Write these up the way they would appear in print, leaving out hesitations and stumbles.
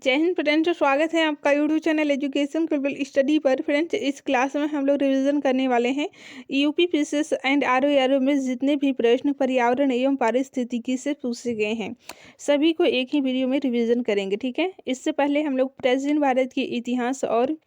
जय हिंद फ्रेंड्स, स्वागत है आपका यूट्यूब चैनल एजुकेशन केवल स्टडी पर। फ्रेंड्स, इस क्लास में हम लोग रिवीजन करने वाले हैं यूपी पीसीएस एंड आरओ में जितने भी प्रश्न पर्यावरण एवं पारिस्थितिकी से पूछे गए हैं सभी को एक ही वीडियो में रिवीजन करेंगे। ठीक है, इससे पहले हम लोग प्राचीन भारत के इतिहास और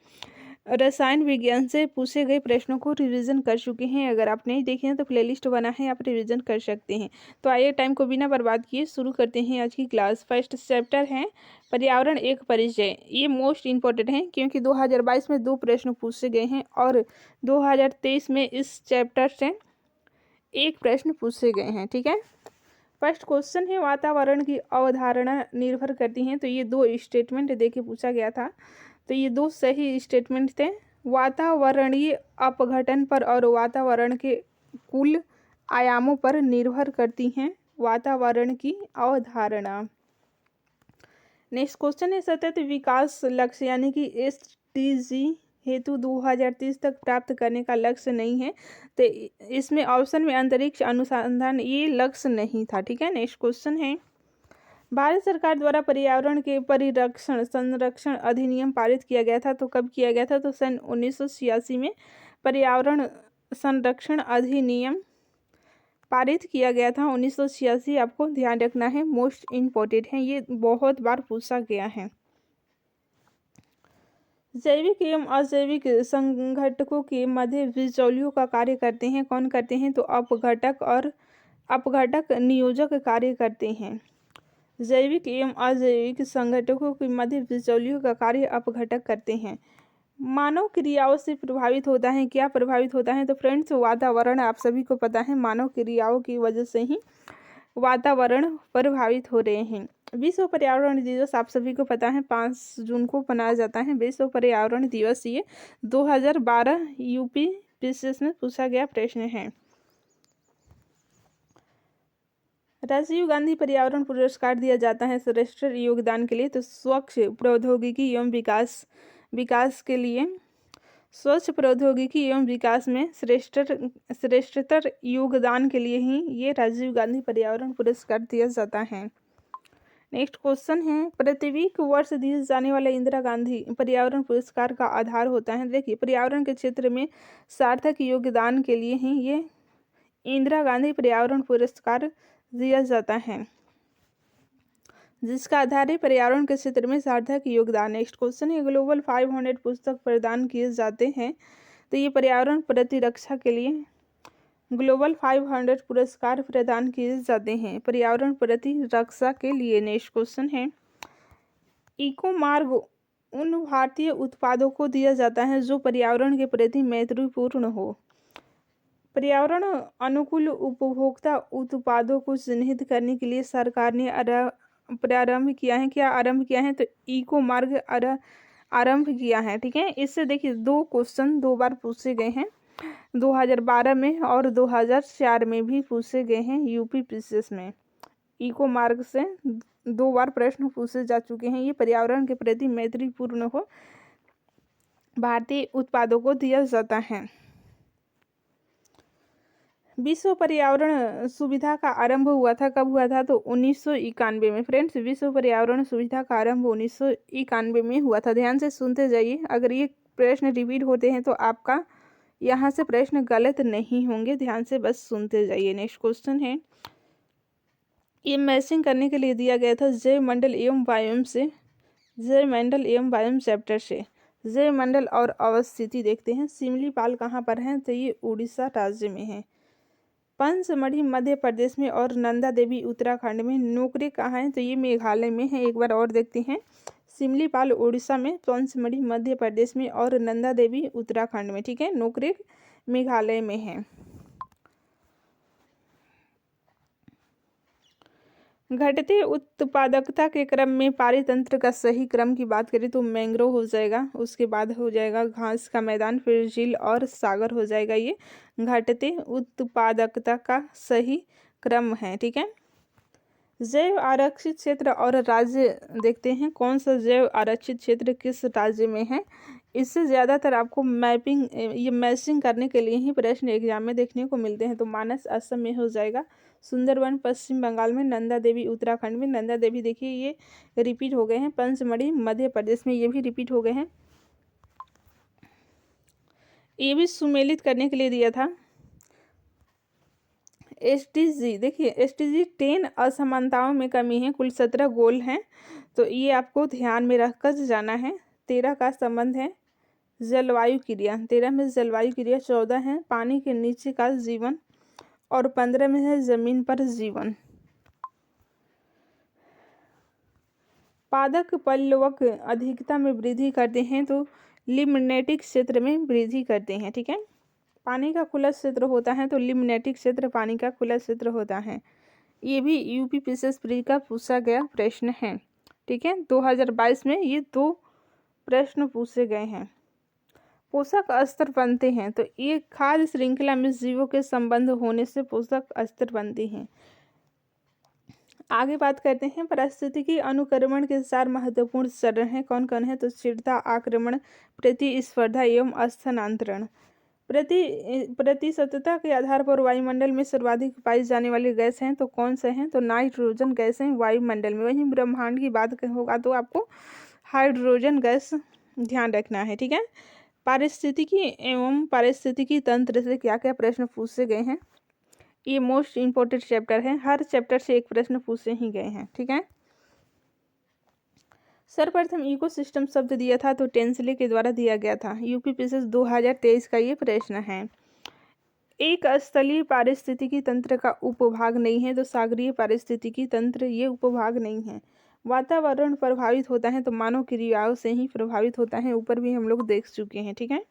रसायन विज्ञान से पूछे गए प्रश्नों को रिवीजन कर चुके हैं। अगर आप नहीं देखे हैं तो प्लेलिस्ट बना है, आप रिवीजन कर सकते हैं। तो आइए टाइम को बिना बर्बाद किए शुरू करते हैं आज की क्लास। फर्स्ट चैप्टर है पर्यावरण एक परिचय। ये मोस्ट इंपॉर्टेंट है क्योंकि 2022 में 2 प्रश्न पूछे गए हैं और 2023 में इस चैप्टर से 1 प्रश्न पूछे गए हैं। ठीक है, फर्स्ट क्वेश्चन है वातावरण की अवधारणा निर्भर करती हैं। तो ये 2 स्टेटमेंट देके पूछा गया था, तो ये 2 सही स्टेटमेंट थे। वातावरणीय अपघटन पर और वातावरण के कुल आयामों पर निर्भर करती हैं वातावरण की अवधारणा। नेक्स्ट क्वेश्चन है सतत विकास लक्ष्य यानी कि SDG हेतु 2030 तक प्राप्त करने का लक्ष्य नहीं है। तो इसमें ऑप्शन में अंतरिक्ष अनुसंधान ये लक्ष्य नहीं था। ठीक है, नेक्स्ट क्वेश्चन है भारत सरकार द्वारा पर्यावरण के परिरक्षण संरक्षण अधिनियम पारित किया गया था। तो कब किया गया था? तो सन 1986 में पर्यावरण संरक्षण अधिनियम पारित किया गया था। 1986 आपको ध्यान रखना है, मोस्ट इम्पोर्टेंट है, ये बहुत बार पूछा गया है। जैविक एवं अजैविक संघटकों के मध्य बिचौलियों का कार्य करते हैं। कौन करते हैं? तो अपघटक और अपघटक नियोजक कार्य करते हैं। जैविक एवं अजैविक संघटकों के मध्य बिचौलियों का कार्य अपघटक करते हैं। मानव क्रियाओं से प्रभावित होता है। क्या प्रभावित होता है? तो फ्रेंड्स, वातावरण आप सभी को पता है, मानव क्रियाओं की वजह से ही वातावरण प्रभावित हो रहे हैं। विश्व पर्यावरण दिवस आप सभी को पता है 5 जून को मनाया जाता है। विश्व पर्यावरण दिवस ये 2012 यूपी पीसीएस में पूछा गया प्रश्न है। राजीव गांधी पर्यावरण पुरस्कार दिया जाता है श्रेष्ठ योगदान के लिए। तो स्वच्छ प्रौद्योगिकी एवं विकास के लिए स्वच्छ प्रौद्योगिकी एवं विकास में श्रेष्ठतर योगदान के लिए ही ये राजीव गांधी पर्यावरण पुरस्कार दिया जाता है। नेक्स्ट क्वेश्चन है प्रत्येक वर्ष दिए जाने वाले इंदिरा गांधी पर्यावरण पुरस्कार का आधार होता है। देखिए, पर्यावरण के क्षेत्र में सार्थक योगदान के लिए ही ये इंदिरा गांधी पर्यावरण पुरस्कार दिया जाता है, जिसका आधार है पर्यावरण के क्षेत्र में सार्थक योगदान। नेक्स्ट क्वेश्चन है ग्लोबल 500 पुस्तक प्रदान किए जाते हैं। तो ये पर्यावरण प्रतिरक्षा के लिए ग्लोबल 500 पुरस्कार प्रदान किए जाते हैं पर्यावरण प्रतिरक्षा के लिए। नेक्स्ट क्वेश्चन है इको मार्ग उन भारतीय उत्पादों को दिया जाता है जो पर्यावरण के प्रति मैत्रीपूर्ण हो। पर्यावरण अनुकूल उपभोक्ता उत्पादों को चिन्हित करने के लिए सरकार ने प्रारंभ किया है। क्या आरंभ किया है? तो इको मार्ग आरंभ किया है। ठीक है, इससे देखिए 2 क्वेश्चन 2 बार पूछे गए हैं, 2012 में और 2004 में भी पूछे गए हैं यूपी पीसीएस में। इको मार्ग से 2 बार प्रश्न पूछे जा चुके हैं। ये पर्यावरण के प्रति मैत्रीपूर्ण हो भारतीय उत्पादों को दिया जाता है। विश्व पर्यावरण सुविधा का आरंभ हुआ था, कब हुआ था? तो 1991 में। फ्रेंड्स, विश्व पर्यावरण सुविधा का आरंभ 1991 में हुआ था। ध्यान से सुनते जाइए, अगर ये प्रश्न रिपीट होते हैं तो आपका यहाँ से प्रश्न गलत नहीं होंगे, ध्यान से बस सुनते जाइए। नेक्स्ट क्वेश्चन है ये मैचिंग करने के लिए दिया गया था जैव मंडल एवं वायुम से, जैव मंडल एवं वायुम चैप्टर से। जैव मंडल और अवस्थिति देखते हैं। सिमलीपाल कहाँ पर है? तो ये उड़ीसा राज्य में है। पंचमढ़ी मध्य प्रदेश में और नंदा देवी उत्तराखंड में। नोकरेक कहाँ है? तो ये मेघालय में है। एक बार और देखते हैं, सिमलीपाल उड़ीसा में, पंचमढ़ी मध्य प्रदेश में और नंदा देवी उत्तराखंड में। ठीक है, नोकरेक मेघालय में है। घटते उत्पादकता के क्रम में पारितंत्र का सही क्रम की बात करें तो मैंग्रोव हो जाएगा, उसके बाद हो जाएगा घास का मैदान, फिर झील और सागर हो जाएगा। ये घटते उत्पादकता का सही क्रम है। ठीक है, जैव आरक्षित क्षेत्र और राज्य देखते हैं। कौन सा जैव आरक्षित क्षेत्र किस राज्य में है? इससे ज़्यादातर आपको मैपिंग ये मैचिंग करने के लिए ही प्रश्न एग्जाम में देखने को मिलते हैं। तो मानस असम में हो जाएगा, सुंदरवन पश्चिम बंगाल में, नंदा देवी उत्तराखंड में। नंदा देवी देखिए ये रिपीट हो गए हैं, पंचमढ़ी मध्य प्रदेश में ये भी रिपीट हो गए हैं। ये भी सुमेलित करने के लिए दिया था। SDG देखिए, SDG 10 असमानताओं में कमी है, कुल 17 गोल हैं, तो ये आपको ध्यान में रखकर जाना है। 13 का संबंध है जलवायु क्रिया, 13 में जलवायु क्रिया, 14 है पानी के नीचे का जीवन और 15 में है जमीन पर जीवन। पादप पल्लवक अधिकता में वृद्धि करते हैं तो लिम्नेटिक क्षेत्र में वृद्धि करते हैं। ठीक है, पानी का खुला क्षेत्र होता है तो लिम्नेटिक क्षेत्र पानी का खुला क्षेत्र होता है। ये भी यूपीपीसीएस प्री का पूछा गया प्रश्न है। ठीक है, 2022 में ये 2 प्रश्न पूछे गए हैं। पोषक स्तर बनते हैं तो ये खाद्य श्रृंखला में जीवों के संबंध होने से पोषक स्तर बनते हैं। आगे बात करते हैं, पारिस्थितिकी अनुक्रमण के 4 महत्वपूर्ण चरण हैं, कौन कौन है? तो स्थिरता, आक्रमण, प्रतिस्पर्धा एवं स्थानांतरण। प्रतिशतता के आधार पर वायुमंडल में सर्वाधिक पाई जाने वाली गैस हैं तो कौन से हैं? तो नाइट्रोजन गैस है वायुमंडल में। वहीं ब्रह्मांड की बात होगा तो आपको हाइड्रोजन गैस ध्यान रखना है। ठीक है, पारिस्थितिकी एवं पारिस्थितिकी तंत्र से क्या क्या प्रश्न पूछे गए हैं, ये मोस्ट इम्पोर्टेंट चैप्टर है, हर चैप्टर से एक प्रश्न पूछे ही गए हैं। ठीक है, सर्वप्रथम इकोसिस्टम शब्द दिया था तो टेंसले के द्वारा दिया गया था। यूपीपीसीएस 2023 का ये प्रश्न है। एक स्थलीय पारिस्थितिकी तंत्र का उपभाग नहीं है तो सागरीय पारिस्थितिकी तंत्र ये उपभाग नहीं है। वातावरण प्रभावित होता है तो मानव क्रियाओं से ही प्रभावित होता है, ऊपर भी हम लोग देख चुके हैं। ठीक है,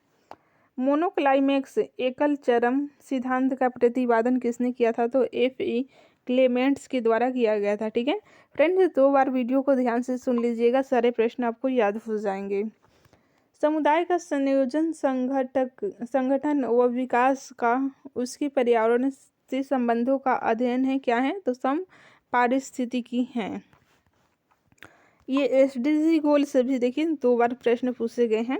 मोनोक्लाइमेक्स एकल चरम सिद्धांत का प्रतिपादन किसने किया था? तो F.E. क्लेमेंट्स के द्वारा किया गया था। ठीक है फ्रेंड्स, 2 बार वीडियो को ध्यान से सुन लीजिएगा, सारे प्रश्न आपको याद हो जाएंगे। समुदाय का संयोजन संगठन व विकास का उसकी पर्यावरण से संबंधों का अध्ययन है, क्या है? तो सम पारिस्थितिकी है। ये SDG गोल से भी देखिए 2 बार प्रश्न पूछे गए हैं,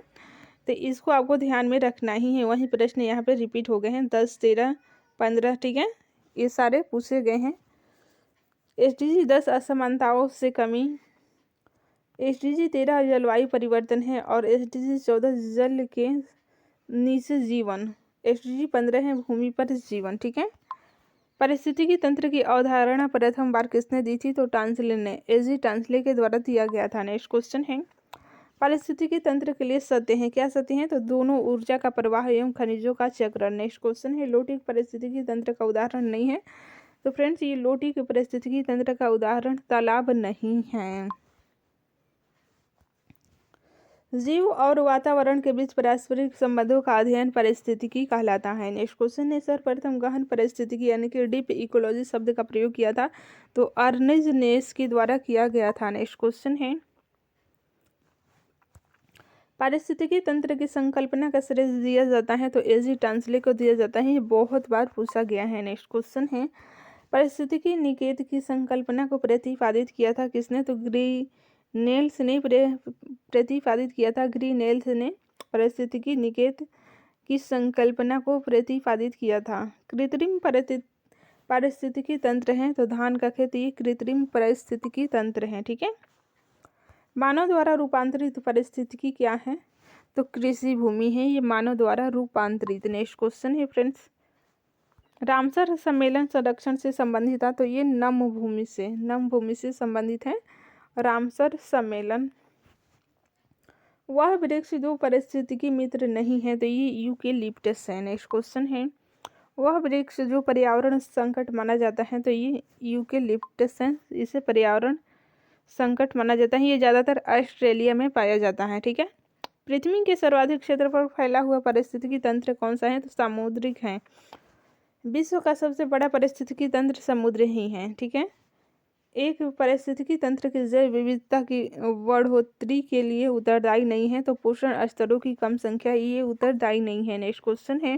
तो इसको आपको ध्यान में रखना ही है। वही प्रश्न यहाँ पे रिपीट हो गए हैं 10, 13, 15। ठीक है, ये सारे पूछे गए हैं। SDG 10 असमानताओं से कमी, SDG 13 जलवायु परिवर्तन है और SDG 14 जल के नीचे जीवन, SDG 15 है भूमि पर जीवन। ठीक है, पारिस्थितिकी तंत्र की अवधारणा प्रथम बार किसने दी थी? तो टांसले ने, एजी टांसले के द्वारा दिया गया था। नेक्स्ट क्वेश्चन है, पारिस्थितिकी तंत्र के लिए सत्य हैं, क्या सत्य हैं? तो दोनों ऊर्जा का प्रवाह एवं खनिजों का चक्रण। नेक्स्ट क्वेश्चन है, लोटिक पारिस्थितिकी तंत्र का उदाहरण नहीं है। तो फ्रेंड्स, ये लोटिक पारिस्थितिकी तंत्र का उदाहरण तालाब नहीं है। जीव और वातावरण के बीच पारस्परिक संबंधों का अध्ययन पारिस्थितिकी कहलाता है। नेक्स्ट क्वेश्चन है, सर्वप्रथम गहन पारिस्थितिकी यानी कि डीप इकोलॉजी शब्द का प्रयोग किया था तो अर्नेस्ट नेस के द्वारा किया गया था। नेक्स्ट क्वेश्चन है, पारिस्थितिकी तंत्र की संकल्पना का श्रेय दिया जाता है तो एजी टांसले को दिया जाता है, ये बहुत बार पूछा गया है। नेक्स्ट क्वेश्चन है, पारिस्थितिकी निकेत की संकल्पना को प्रतिपादित किया था किसने? तो ग्रीनेल्स ने प्रतिपादित किया था। ग्रीनेल्स ने पारिस्थितिकी निकेत की संकल्पना को प्रतिपादित किया था। कृत्रिम पारिस्थितिकी तंत्र है तो धान का खेती कृत्रिम पारिस्थितिकी तंत्र है। ठीक है, मानव द्वारा रूपांतरित पारिस्थितिकी क्या है? तो कृषि भूमि है, ये मानव द्वारा रूपांतरित। नेक्स्ट क्वेश्चन है फ्रेंड्स, रामसर सम्मेलन संरक्षण से संबंधित था तो ये नम भूमि से संबंधित है रामसर सम्मेलन। वह वृक्ष जो पारिस्थितिकी मित्र नहीं है तो ये यूकेलिप्टस है। नेक्स्ट क्वेश्चन है, वह वृक्ष जो पर्यावरण संकट माना जाता है तो ये यूकेलिप्टस है, इसे पर्यावरण संकट माना जाता है। ये ज़्यादातर ऑस्ट्रेलिया में पाया जाता है। ठीक है, पृथ्वी के सर्वाधिक क्षेत्र पर फैला हुआ पारिस्थितिकी तंत्र कौन सा है? तो सामुद्रिक है। विश्व का सबसे बड़ा पारिस्थितिकी तंत्र समुद्र ही है। ठीक है, एक पारिस्थितिकी तंत्र की जैव विविधता की बढ़ोतरी के लिए उत्तरदायी नहीं है तो पोषण स्तरों की कम संख्या ये उत्तरदायी नहीं है। नेक्स्ट क्वेश्चन है,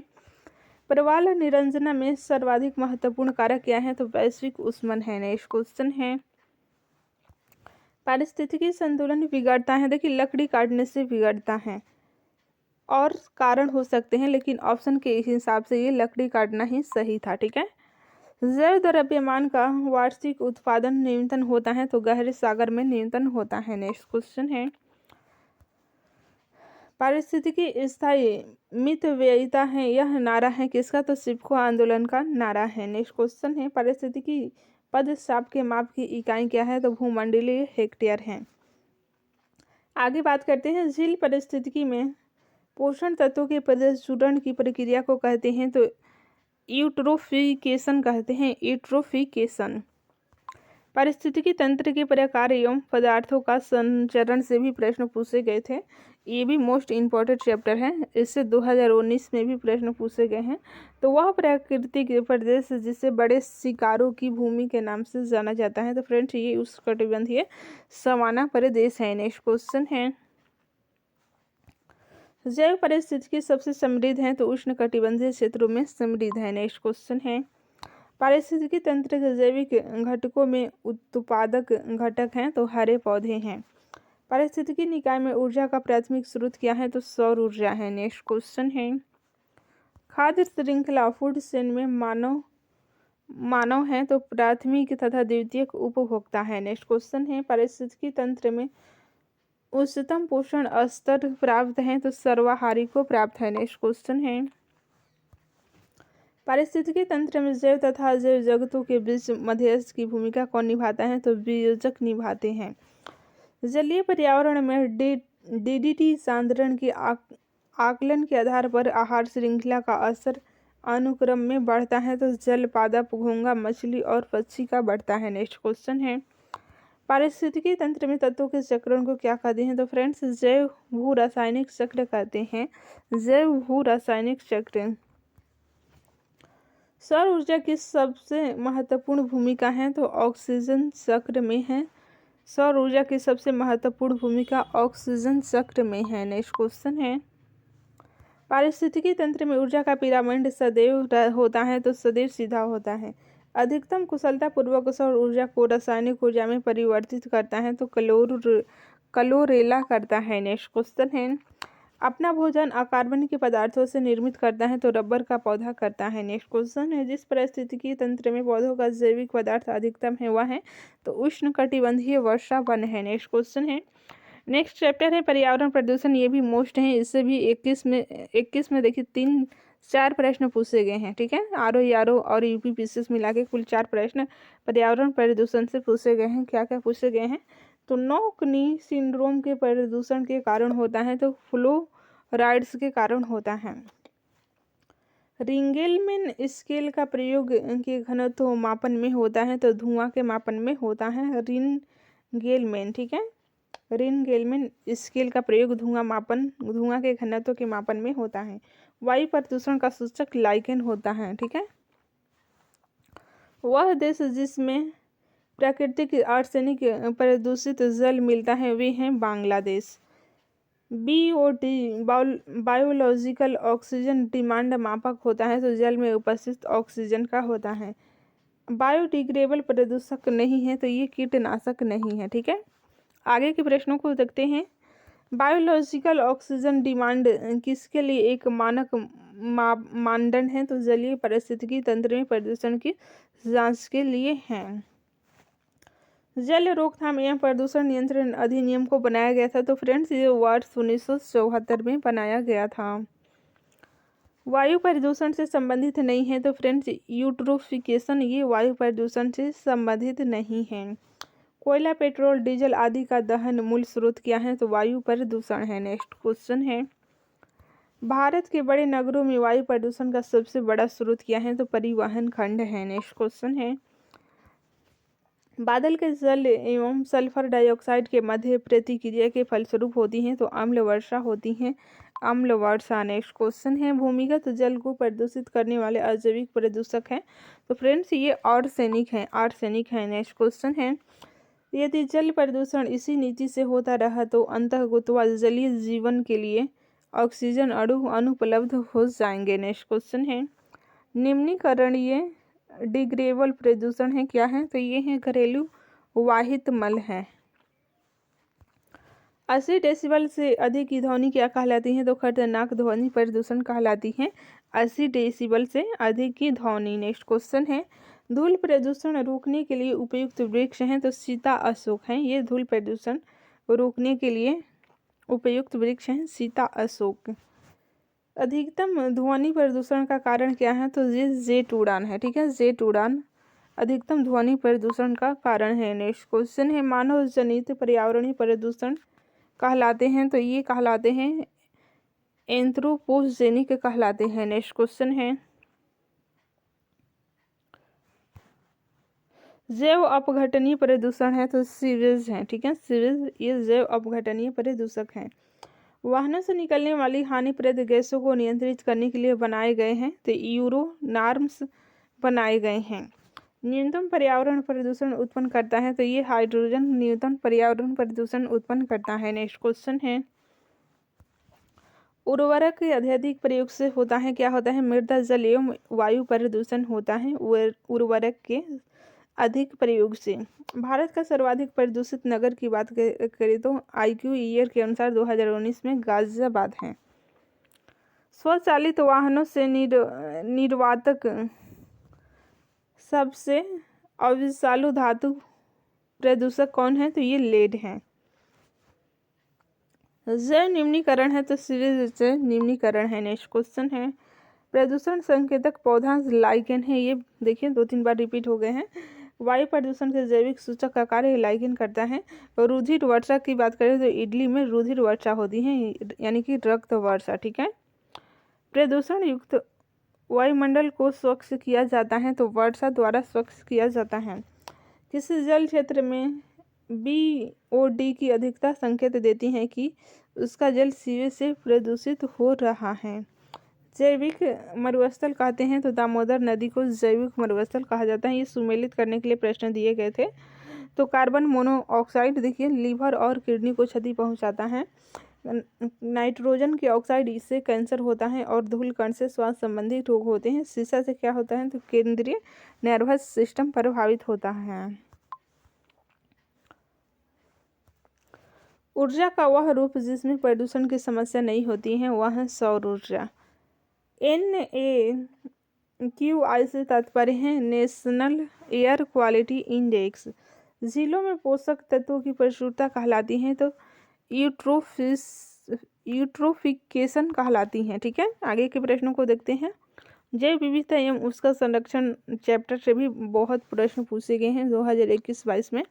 प्रवाल निरंजना में सर्वाधिक महत्वपूर्ण कारक क्या है? तो वैश्विक ऊष्मन है। नेक्स्ट क्वेश्चन है, पारिस्थितिकी संतुलन बिगड़ता है, देखिए लकड़ी काटने से बिगड़ता है। और कारण हो सकते हैं, लेकिन ऑप्शन के हिसाब से ये लकड़ी काटना ही सही था। ठीक है। जैव द्रव्यमान का वार्षिक उत्पादन न्यूनतम होता है तो गहरे सागर में न्यूनतम होता है। नेक्स्ट क्वेश्चन है, पारिस्थितिकी स्थायी मितव्ययिता है, यह नारा है किसका? तो सिपको आंदोलन का नारा है। नेक्स्ट क्वेश्चन है, पारिस्थितिकी पदचाप के माप की इकाई क्या है? तो भूमंडलीय हेक्टेयर है। आगे बात करते हैं, झील पारिस्थितिकी में पोषण तत्वों के प्रजनन की प्रक्रिया को कहते हैं तो यूट्रोफिकेशन कहते हैं। यूट्रोफिकेशन पारिस्थितिकी तंत्र के प्रकार एवं पदार्थों का संचरण से भी प्रश्न पूछे गए थे। ये भी मोस्ट इम्पोर्टेंट चैप्टर है, इससे 2019 में भी प्रश्न पूछे गए हैं। तो वह प्राकृतिक प्रदेश जिसे बड़े शिकारों की भूमि के नाम से जाना जाता है। तो फ्रेंड्स ये उष्णकटिबंधीय सवाना प्रदेश है। नेक्स्ट क्वेश्चन है, जैव पारिस्थितिकी सबसे समृद्ध है तो उष्णकटिबंधीय क्षेत्रों में समृद्ध है। नेक्स्ट क्वेश्चन है, पारिस्थितिकी तंत्र के जैविक घटकों में उत्पादक घटक हैं तो हरे पौधे हैं। पारिस्थितिकी निकाय में ऊर्जा का प्राथमिक स्रोत क्या है? तो सौर ऊर्जा है। नेक्स्ट क्वेश्चन है, खाद्य श्रृंखला फूड चेन में मानव है तो प्राथमिक तथा द्वितीयक उपभोक्ता है। नेक्स्ट क्वेश्चन है, पारिस्थितिकी तंत्र में उच्चतम पोषण स्तर प्राप्त है तो सर्वाहारी को प्राप्त है। नेक्स्ट क्वेश्चन है, पारिस्थितिकी तंत्र में जैव तथा अजैव जगतों के बीच मध्यस्थ की भूमिका कौन निभाता है? तो वियोजक निभाते हैं। जलीय पर्यावरण में डीडीटी सांद्रण के आकलन के आधार पर आहार श्रृंखला का असर अनुक्रम में बढ़ता है तो जल पादप, घोंघा, मछली और पक्षी का बढ़ता है। नेक्स्ट क्वेश्चन है, पारिस्थितिकी तंत्र में तत्वों के चक्रण को क्या कहते हैं? तो फ्रेंड्स जैव भू रासायनिक चक्र कहते हैं। जैव भू रासायनिक चक्र। सौर ऊर्जा की सबसे महत्वपूर्ण भूमिका है तो ऑक्सीजन चक्र में है। सौर ऊर्जा की सबसे महत्वपूर्ण भूमिका ऑक्सीजन चक्र में है। नेक्स्ट क्वेश्चन है, पारिस्थितिकी तंत्र में ऊर्जा का पिरामिड सदैव होता है तो सदैव सीधा होता है। अधिकतम कुशलता पूर्वक सौर ऊर्जा को रासायनिक ऊर्जा में परिवर्तित करता है तो क्लोरेला करता है। नेक्स्ट क्वेश्चन है, अपना भोजन अकार्बनिक पदार्थों से निर्मित करता है तो रबर का पौधा करता है। नेक्स्ट क्वेश्चन है, जिस पारिस्थितिकी तंत्र में पौधों का जैविक पदार्थ अधिकतम है वह है तो उष्णकटिबंधीय वर्षा वन है। नेक्स्ट क्वेश्चन है, नेक्स्ट चैप्टर है पर्यावरण प्रदूषण, ये भी मोस्ट है, इससे भी 21 में देखिए 4 प्रश्न पूछे गए हैं। ठीक है, आरओ और यूपी पीसीएस मिला के कुल 4 प्रश्न पर्यावरण प्रदूषण से पूछे गए हैं। क्या क्या पूछे गए हैं? तो नोक नी सिंड्रोम के प्रदूषण के कारण होता है तो फ्लोराइड्स के कारण होता है। रिंगेलमैन स्केल का प्रयोग के घनत्व मापन में होता है तो धुआं के मापन में होता है। रिंगेलमैन, ठीक है, रिंगेलमैन स्केल का प्रयोग धुआं के घनत्व के मापन में होता है। वायु प्रदूषण का सूचक लाइकेन होता है। ठीक है, वह देश जिसमें प्राकृतिक आर्सेनिक प्रदूषित जल मिलता है वे हैं Bangladesh. BOD biological oxygen demand मापक होता है तो जल में उपस्थित ऑक्सीजन का होता है। बायोडिग्रेडेबल प्रदूषक नहीं है तो ये कीटनाशक नहीं है। ठीक है, आगे के प्रश्नों को देखते हैं। बायोलॉजिकल ऑक्सीजन डिमांड किसके लिए एक मानक मानदंड है? तो जलीय पारिस्थितिकी तंत्र में प्रदूषण की जांच के लिए है। जल रोकथाम एवं प्रदूषण नियंत्रण अधिनियम को बनाया गया था तो फ्रेंड्स ये वर्ष 1974 में बनाया गया था। वायु प्रदूषण से संबंधित नहीं है तो फ्रेंड्स यूट्रोफिकेशन, ये वायु प्रदूषण से संबंधित नहीं है। कोयला, पेट्रोल, डीजल आदि का दहन मूल स्रोत क्या है? तो वायु प्रदूषण है। नेक्स्ट क्वेश्चन है, भारत के बड़े नगरों में वायु प्रदूषण का सबसे बड़ा स्रोत क्या है? तो परिवहन खंड है। नेक्स्ट क्वेश्चन है, बादल के जल एवं सल्फर डाइऑक्साइड के मध्य प्रतिक्रिया के फलस्वरूप होती हैं तो अम्ल वर्षा होती है। अम्ल वर्षा। नेक्स्ट क्वेश्चन है, भूमिगत जल को प्रदूषित करने वाले अजैविक प्रदूषक हैं तो फ्रेंड्स ये आर्सेनिक है। नेक्स्ट क्वेश्चन है, यदि जल प्रदूषण इसी नीति से होता रहा तो अंतर्गोत्वा जलीय जीवन के लिए ऑक्सीजन अणु अनुपलब्ध हो जाएंगे। नेक्स्ट क्वेश्चन है, निम्नीकरणीय डिग्रेडेबल प्रदूषण है क्या है? तो ये है घरेलू वाहित मल है। 80 डेसिबल से अधिक की ध्वनि क्या कहलाती है? तो खतरनाक ध्वनि प्रदूषण कहलाती है 80 डेसिबल से अधिक की ध्वनि। नेक्स्ट क्वेश्चन है, धूल प्रदूषण रोकने के लिए उपयुक्त वृक्ष हैं? तो सीता अशोक हैं। ये धूल प्रदूषण रोकने के लिए उपयुक्त वृक्ष हैं सीता अशोक। अधिकतम ध्वनि प्रदूषण का कारण क्या है? तो ये जेट उड़ान है। ठीक है, जेट उड़ान अधिकतम ध्वनि प्रदूषण का कारण है। नेक्स्ट क्वेश्चन है, मानव जनित पर्यावरणीय प्रदूषण कहलाते हैं? तो ये कहलाते हैं एंथ्रोपोजेनिक कहलाते हैं। नेक्स्ट क्वेश्चन है, जैव अपघटनीय प्रदूषण है? तो सीवेज है। ठीक है, सीवेज ये जैव अपघटनीय प्रदूषक हैं। वाहनों से निकलने वाली हानिप्रद गैसों को नियंत्रित करने के लिए बनाए गए हैं? तो यूरो नॉर्म्स बनाए गए हैं। न्यूनतम पर्यावरण प्रदूषण उत्पन्न करता है? तो ये हाइड्रोजन न्यूनतम पर्यावरण प्रदूषण उत्पन्न करता है। नेक्स्ट क्वेश्चन है, उर्वरक के अत्यधिक प्रयोग से होता है क्या होता है? मृदा जल एवं वायु प्रदूषण होता है उर्वरक के अधिक प्रयोग से। भारत का सर्वाधिक प्रदूषित नगर की बात करें तो IQ ईयर के अनुसार 2019 में गाजियाबाद है। स्वचालित वाहनों से निर्वातक सबसे अविषालु धातु प्रदूषक कौन है? तो ये लेड है। जैव निम्नीकरण है? तो सीरीज जैव निम्नीकरण है। नेक्स्ट क्वेश्चन है, प्रदूषण संकेतक पौधा लाइकेन है? ये देखिए 2-3 बार रिपीट हो गए हैं। वायु प्रदूषण के जैविक सूचक का कार्य लाइकेन करता है। रुधिर वर्षा की बात करें तो इडली में रुधिर वर्षा होती है, यानी कि रक्त वर्षा। ठीक है, प्रदूषण युक्त वायुमंडल को स्वच्छ किया जाता है? तो वर्षा द्वारा स्वच्छ किया जाता है। किसी जल क्षेत्र में BOD की अधिकता संकेत देती है कि उसका जल सीवेज से प्रदूषित हो रहा है। जैविक मरुस्थल कहते हैं? तो दामोदर नदी को जैविक मरुस्थल कहा जाता है। ये सुमेलित करने के लिए प्रश्न दिए गए थे। तो कार्बन मोनोऑक्साइड देखिए लीवर और किडनी को क्षति पहुंचाता है। नाइट्रोजन की ऑक्साइड, इससे कैंसर होता है। और धूल कण से श्वास संबंधी रोग होते हैं। शीशा से क्या होता है? तो केंद्रीय नर्वस सिस्टम प्रभावित होता है। ऊर्जा का वह रूप जिसमें प्रदूषण की समस्या नहीं होती है वह है सौर ऊर्जा। NAQI से तात्पर्य है नेशनल एयर क्वालिटी इंडेक्स। झीलों में पोषक तत्वों की प्रचुरता कहलाती है? तो यूट्रोफिकेशन कहलाती हैं। ठीक है, आगे के प्रश्नों को देखते हैं। जैव विविधता एवं उसका संरक्षण चैप्टर से भी बहुत प्रश्न पूछे गए हैं 2021-22 में।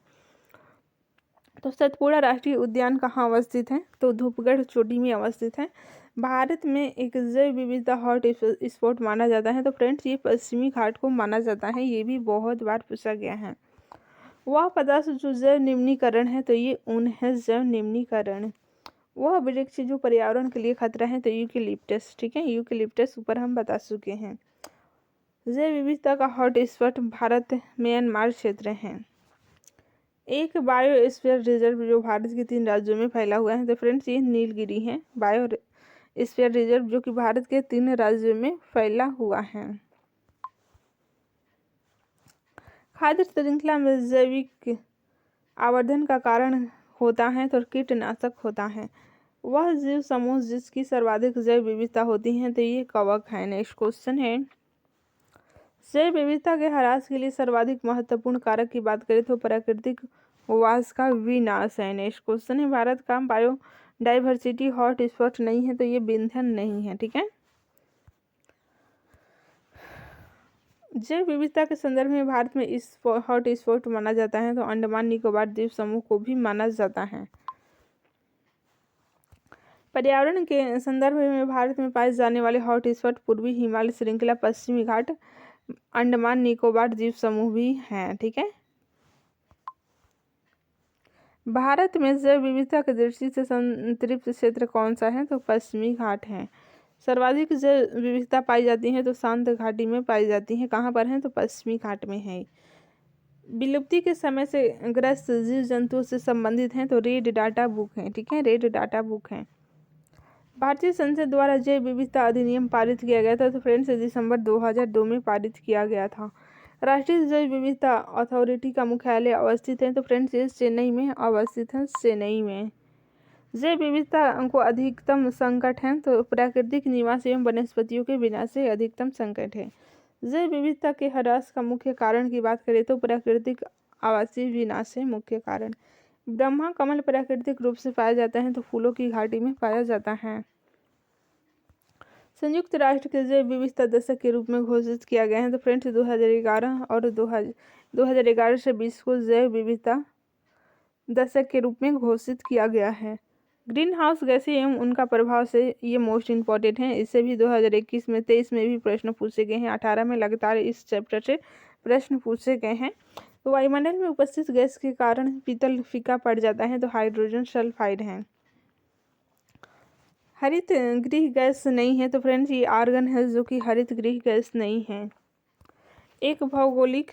तो सतपुड़ा राष्ट्रीय उद्यान कहाँ अवस्थित है? तो धूपगढ़ चोटी में अवस्थित है। भारत में एक जैव विविधता हॉट स्पॉट माना जाता है? तो फ्रेंड्स ये पश्चिमी घाट को माना जाता है। ये भी बहुत बार पूछा गया है। वह पदार्थ जो जैव निम्नीकरण है? तो ये ऊन है जैव निम्नीकरण। वह वृक्ष जो पर्यावरण के लिए खतरा है? तो यूकेलिप्टस। ठीक है, यूकेलिप्टस ऊपर हम बता चुके हैं। जैव विविधता का हॉट स्पॉट भारत म्यांमार क्षेत्र है। एक बायोस्फीयर रिजर्व जो भारत के 3 राज्यों में फैला हुआ है? तो फ्रेंड्स ये नीलगिरी है। बायोस्फीयर रिजर्व जो कि भारत के 3 राज्यों में फैला हुआ है। खाद्य श्रृंखला में जैविक आवर्धन का कारण होता है? तो कीटनाशक होता है। वह जीव समूह जिसकी सर्वाधिक जैव विविधता होती है? तो ये कवक है। नेक्स्ट क्वेश्चन है, जैव विविधता के ह्रास के लिए सर्वाधिक महत्वपूर्ण कारक की बात करें तो प्राकृतिक वास का विनाश है। नेक्स्ट क्वेश्चन है, भारत का बायोडाइवर्सिटी हॉट स्पॉट नहीं है? तो ये विंध्यन नहीं है। ठीक है, जैव विविधता के संदर्भ में भारत में इस हॉट स्पॉट माना जाता है? तो अंडमान निकोबार द्वीप समूह को भी माना जाता है। पर्यावरण के संदर्भ में भारत में पाए जाने वाले हॉट स्पॉट पूर्वी हिमालय श्रृंखला, पश्चिमी घाट, अंडमान निकोबार द्वीप समूह भी हैं। ठीक है, भारत में जैव विविधता की दृष्टि से संतृप्त क्षेत्र कौन सा है? तो पश्चिमी घाट है। सर्वाधिक जैव विविधता पाई जाती है? तो शांत घाटी में पाई जाती है। कहाँ पर है? तो पश्चिमी घाट में है। विलुप्ति के समय से ग्रस्त जीव जंतुओं से संबंधित हैं? तो रेड डाटा बुक है। ठीक है, रेड डाटा बुक है। भारतीय संसद द्वारा जैव विविधता अधिनियम पारित किया गया था? तो फ्रेंड्स दिसंबर 2002 में पारित किया गया था। राष्ट्रीय जैव विविधता अथॉरिटी का मुख्यालय अवस्थित है? तो फ्रेंड्स ये चेन्नई में अवस्थित है, चेन्नई में। जैव विविधता को अधिकतम संकट है तो प्राकृतिक निवास एवं वनस्पतियों के विनाश से अधिकतम संकट है। जैव विविधता के ह्रास का मुख्य कारण की बात करें तो प्राकृतिक आवासीय विनाश है मुख्य कारण। ब्रह्मा कमल प्राकृतिक रूप से पाया जाता है तो फूलों की घाटी में पाया जाता है। संयुक्त राष्ट्र के जैव विविधता दशक के रूप में घोषित किया गया है तो फ्रेंड्स 2011 और 2011 से 20 को जैव विविधता दशक के रूप में घोषित किया गया है। ग्रीन हाउस गैसें एवं उनका प्रभाव से ये मोस्ट इम्पॉर्टेंट है। इससे भी 2021 में 23 में भी प्रश्न पूछे गए हैं। 18 में लगातार इस चैप्टर से प्रश्न पूछे गए हैं। तो वायुमंडल में उपस्थित गैस के कारण पीतल फीका पड़ जाता है तो हाइड्रोजन सल्फाइड है। हरित गृह गैस नहीं है तो फ्रेंड्स ये आर्गन है जो कि हरित गृह गैस नहीं है। एक भौगोलिक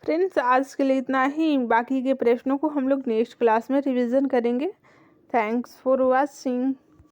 फ्रेंड्स आज के लिए इतना ही। बाकी के प्रश्नों को हम लोग नेक्स्ट क्लास में रिवीजन करेंगे। Thanks for watching.